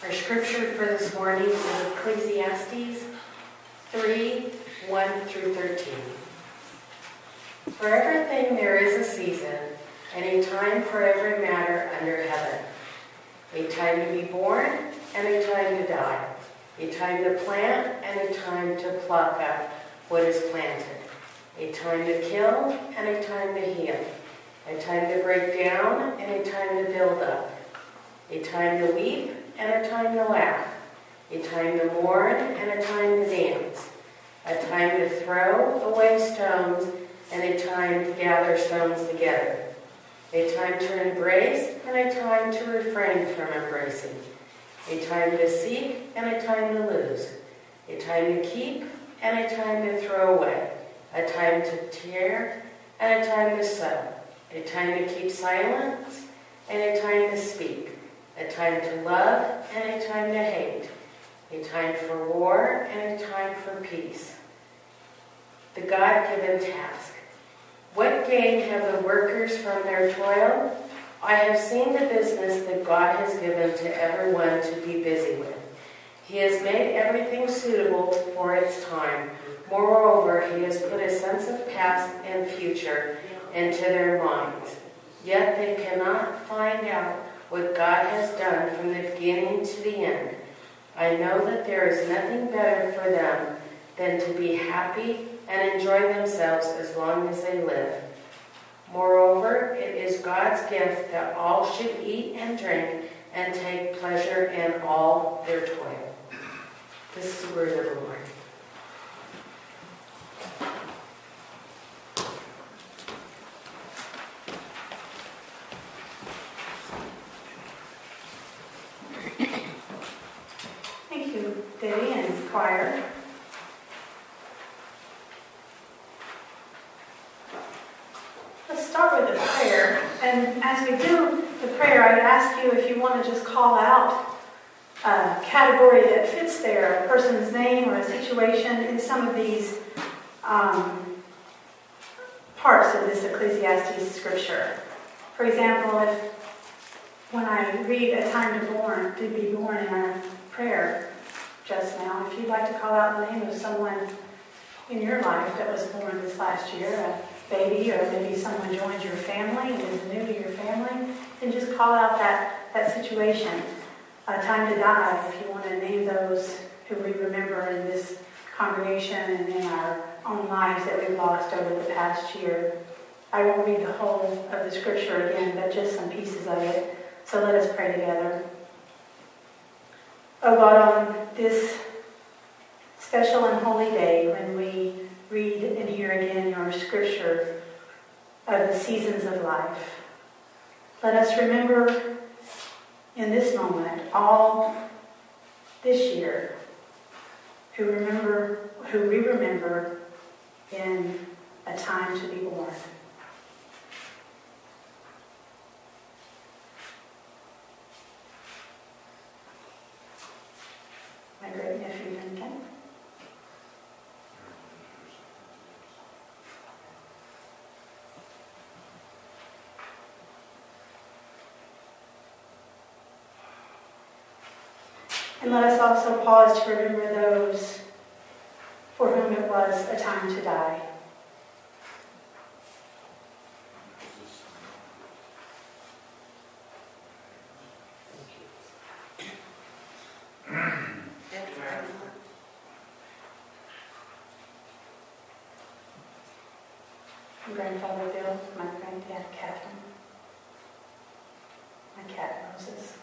Our scripture for this morning is Ecclesiastes 3:1-13. For everything there is a season, and a time for every matter under heaven. A time to be born, and a time to die. A time to plant, and a time to pluck up what is planted. A time to kill, and a time to heal. A time to break down, and a time to build up. A time to weep, and a time to laugh. A time to mourn, and a time to dance. A time to throw away stones, and a time to gather stones together. A time to embrace, and a time to refrain from embracing. A time to seek, and a time to lose. A time to keep, and a time to throw away. A time to tear, and a time to sow. A time to keep silence, and a time to speak. A time to love, and a time to hate. A time for war, and a time for peace. The God-given task. What gain have the workers from their toil? I have seen the business that God has given to everyone to be busy with. He has made everything suitable for its time. Moreover, he has put a sense of past and future into their minds. Yet they cannot find out what God has done from the beginning to the end. I know that there is nothing better for them than to be happy and enjoy themselves as long as they live. Moreover, it is God's gift that all should eat and drink and take pleasure in all their toil. This is the word of the Lord. Thank you, Debbie and choir. Let's start with the prayer. And as we do the prayer, I'd ask you if you want to just call out a category that fits there, a person's name or a situation in some of these parts of this Ecclesiastes scripture. For example, when I read a time to be born in our prayer just now, if you'd like to call out the name of someone in your life that was born this last year, a baby, or maybe someone joined your family and is new to your family, then just call out that situation. A time to die, if you want to name those who we remember in this congregation and in our own lives that we've lost over the past year. I won't read the whole of the scripture again, but just some pieces of it. So let us pray together. Oh God, on this special and holy day when we read and hear again your scripture of the seasons of life, let us remember in this moment all this year who we remember in a time to be born. My great nephew Lincoln. And let us also pause to remember those for whom it was a time to die. Grandfather Bill, my granddad Catherine, my cat Moses.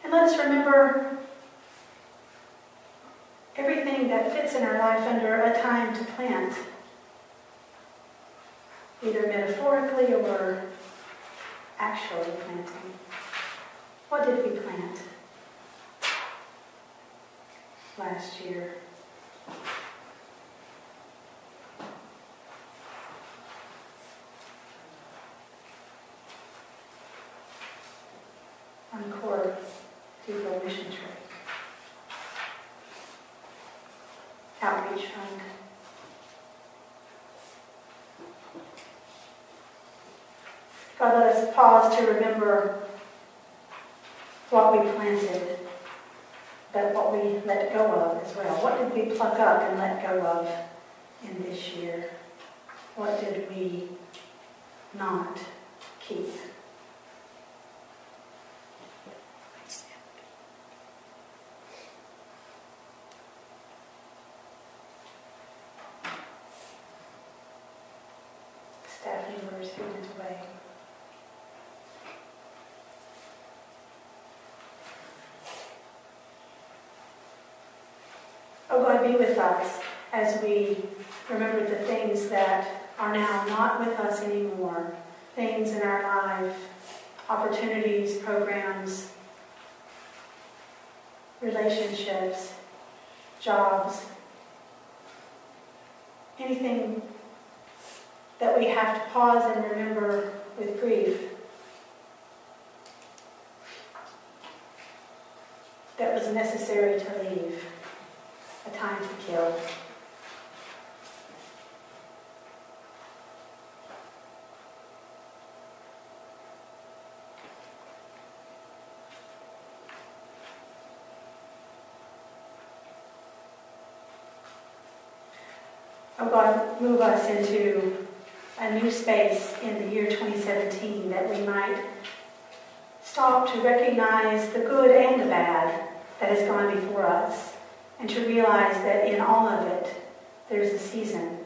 And let us remember everything that fits in our life under a time to plant, either metaphorically or actually planting. What did we plant last year? Encore Depot Mission Trip, Outreach Fund. God, let us pause to remember what we planted, but what we let go of as well. What did we pluck up and let go of in this year? What did we not keep? Staff members who went away. Oh God, be with us as we remember the things that are now not with us anymore. Things in our life, opportunities, programs, relationships, jobs, anything that we have to pause and remember with grief. That was necessary to leave. A time to kill. Oh God, move us into a new space in the year 2017 that we might stop to recognize the good and the bad that has gone before us, and to realize that in all of it, there's a season.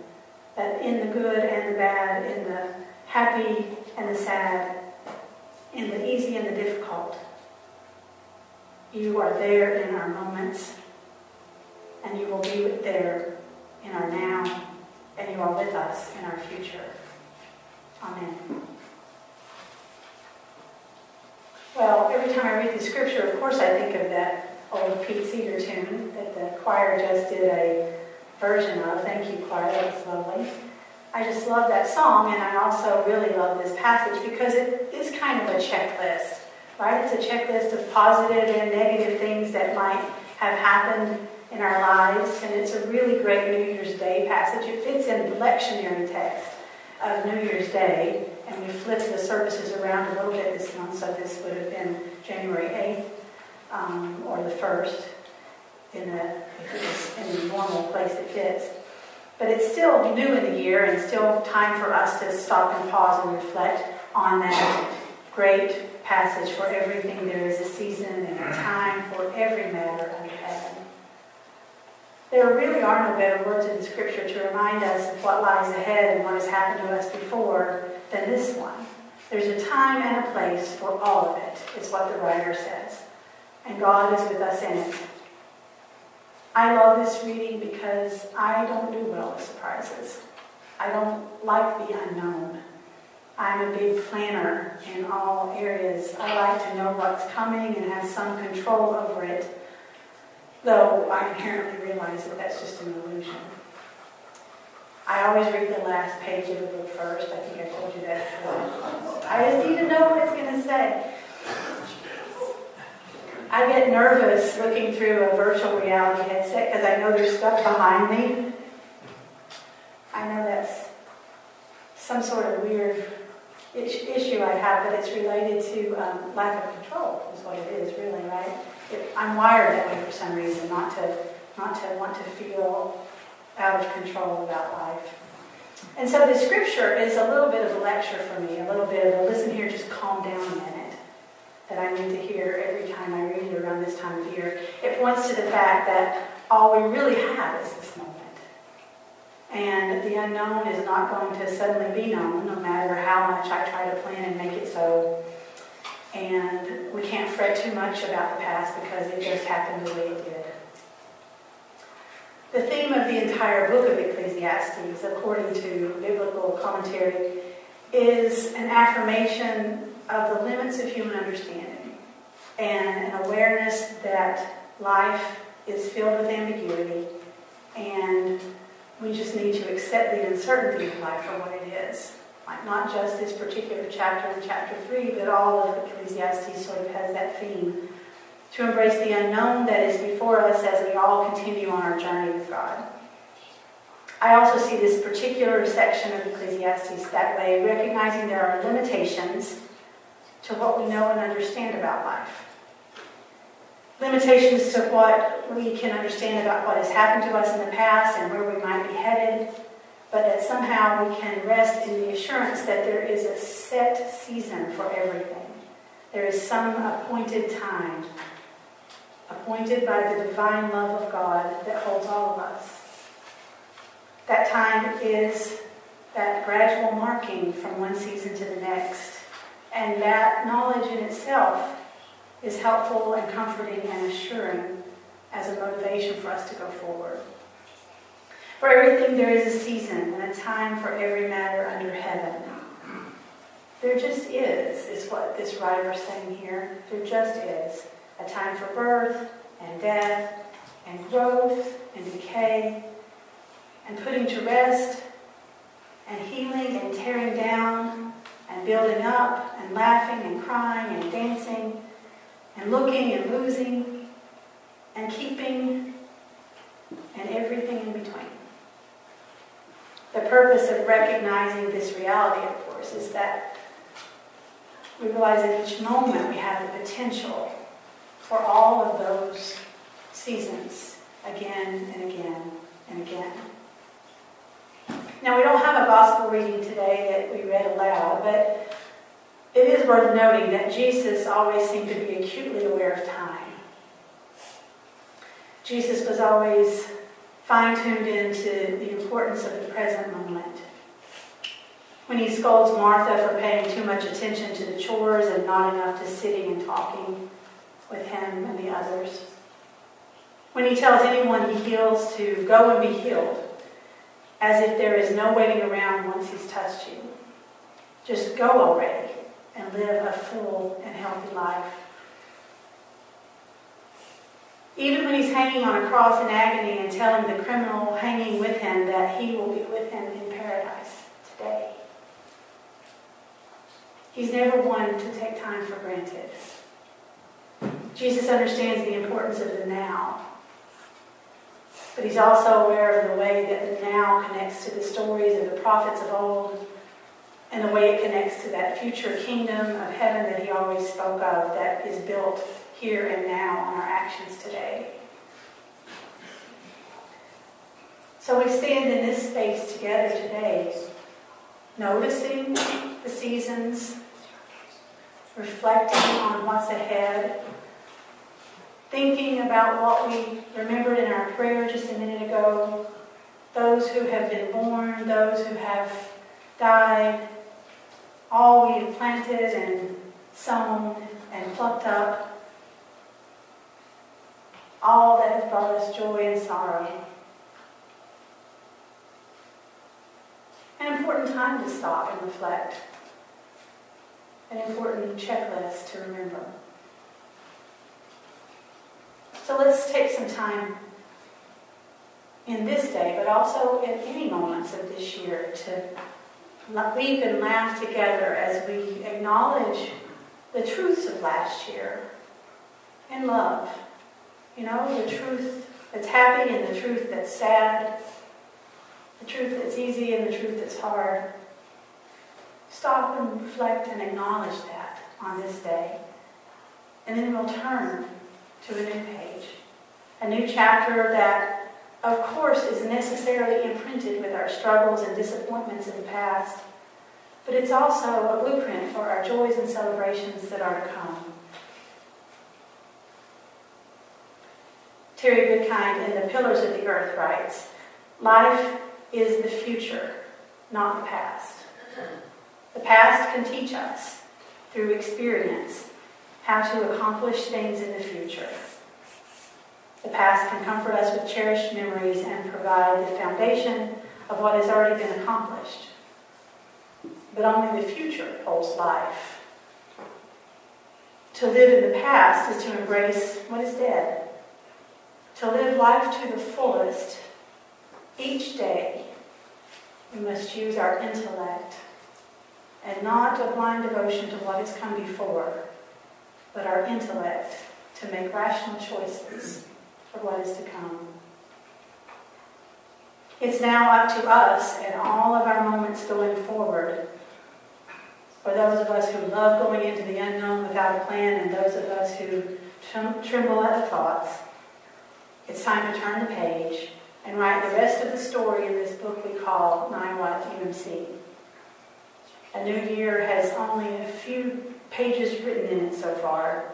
That in the good and the bad, in the happy and the sad, in the easy and the difficult, you are there in our moments, and you will be there in our now, and you are with us in our future. Amen. Well, every time I read the scripture, of course I think of that old Pete Seeger tune that the choir just did a version of. Thank you, choir, that was lovely. I just love that song, and I also really love this passage because it is kind of a checklist, right? It's a checklist of positive and negative things that might have happened in our lives, and it's a really great New Year's Day passage. It fits in the lectionary text of New Year's Day, and we flipped the services around a little bit this month, so this would have been January 8th. Or the 1st in the normal place it fits. But it's still new in the year and still time for us to stop and pause and reflect on that great passage. For everything there is a season and a time for every matter under heaven. There really are no better words in the scripture to remind us of what lies ahead and what has happened to us before than this one. There's a time and a place for all of it, is what the writer says. And God is with us in it. I love this reading because I don't do well with surprises. I don't like the unknown. I'm a big planner in all areas. I like to know what's coming and have some control over it, though I inherently realize that that's just an illusion. I always read the last page of the book first. I think I told you that before. I just need to know what it's going to say. I get nervous looking through a virtual reality headset because I know there's stuff behind me. I know that's some sort of weird issue I have, but it's related to lack of control, is what it is, really, right? I'm wired that way for some reason, not to want to feel out of control about life. And so the scripture is a little bit of a lecture for me, a little bit of a listen here, just calm down a minute, that I need to hear every time I read it around this time of year. It points to the fact that all we really have is this moment. And the unknown is not going to suddenly be known, no matter how much I try to plan and make it so. And we can't fret too much about the past because it just happened the way it did. The theme of the entire book of Ecclesiastes, according to biblical commentary, is an affirmation of the limits of human understanding and an awareness that life is filled with ambiguity, and we just need to accept the uncertainty of life for what it is. Like not just this particular chapter in chapter 3, but all of Ecclesiastes sort of has that theme. To embrace the unknown that is before us as we all continue on our journey with God. I also see this particular section of Ecclesiastes that way, recognizing there are limitations to what we know and understand about life. Limitations to what we can understand about what has happened to us in the past and where we might be headed, but that somehow we can rest in the assurance that there is a set season for everything. There is some appointed time, appointed by the divine love of God that holds all of us. That time is that gradual marking from one season to the next. And that knowledge in itself is helpful and comforting and assuring as a motivation for us to go forward. For everything there is a season and a time for every matter under heaven. There just is what this writer is saying here. There just is a time for birth and death and growth and decay and putting to rest and healing and tearing down and building up and laughing and crying and dancing and looking and losing and keeping and everything in between. The purpose of recognizing this reality, of course, is that we realize at each moment we have the potential for all of those seasons again and again and again. Now, we don't have a gospel reading today that we read aloud, but it is worth noting that Jesus always seemed to be acutely aware of time. Jesus was always fine-tuned into the importance of the present moment. When he scolds Martha for paying too much attention to the chores and not enough to sitting and talking with him and the others. When he tells anyone he heals to go and be healed, as if there is no waiting around once he's touched you. Just go already and live a full and healthy life. Even when he's hanging on a cross in agony and telling the criminal hanging with him that he will be with him in paradise today. He's never one to take time for granted. Jesus understands the importance of the now. But he's also aware of the way that the now connects to the stories of the prophets of old and the way it connects to that future kingdom of heaven that he always spoke of that is built here and now on our actions today. So we stand in this space together today, noticing the seasons, reflecting on what's ahead, thinking about what we remembered in our prayer just a minute ago, those who have been born, those who have died, all we have planted and sown and plucked up, all that has brought us joy and sorrow. An important time to stop and reflect. An important checklist to remember. So let's take some time in this day, but also at any moments of this year, to weep and laugh together as we acknowledge the truths of last year and love. You know, the truth that's happy and the truth that's sad, the truth that's easy and the truth that's hard. Stop and reflect and acknowledge that on this day. And then we'll turn to a new page. A new chapter that, of course, is necessarily imprinted with our struggles and disappointments in the past, but it's also a blueprint for our joys and celebrations that are to come. Terry Goodkind in The Pillars of the Earth writes, "Life is the future, not the past. The past can teach us, through experience, how to accomplish things in the future. The past can comfort us with cherished memories and provide the foundation of what has already been accomplished. But only the future holds life. To live in the past is to embrace what is dead. To live life to the fullest, each day, we must use our intellect and not a blind devotion to what has come before, but our intellect to make rational choices for what is to come." It's now up to us and all of our moments going forward. For those of us who love going into the unknown without a plan, and those of us who tremble at the thoughts, it's time to turn the page and write the rest of the story in this book we call 9 Watt UMC. A new year has only a few pages written in it so far.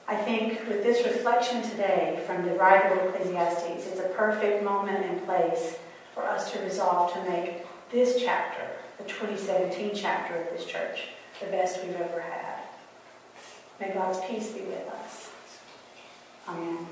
I think with this reflection today from the writer of Ecclesiastes, it's a perfect moment and place for us to resolve to make this chapter, the 2017 chapter of this church, the best we've ever had. May God's peace be with us. Amen.